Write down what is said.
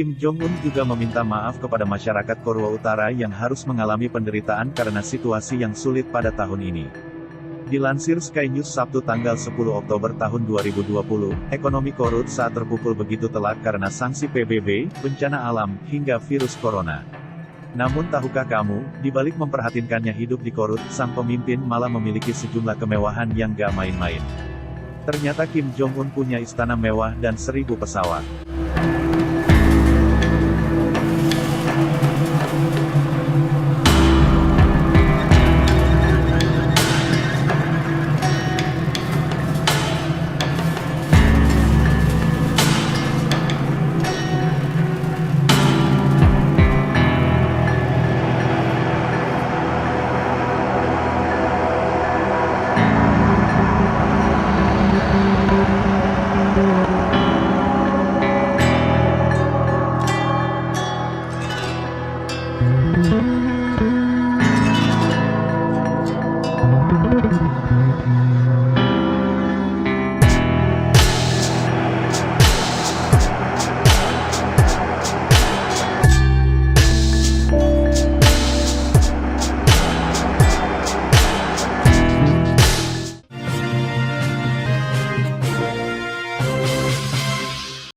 Kim Jong Un juga meminta maaf kepada masyarakat Korua Utara yang harus mengalami penderitaan karena situasi yang sulit pada tahun ini. Dilansir Sky News Sabtu tanggal 10 Oktober tahun 2020, ekonomi Korut saat terpukul begitu telak karena sanksi PBB, bencana alam, hingga virus corona. Namun tahukah kamu, dibalik memperhatinkannya hidup di Korut, sang pemimpin malah memiliki sejumlah kemewahan yang gak main-main. Ternyata Kim Jong Un punya istana mewah dan 1.000 pesawat.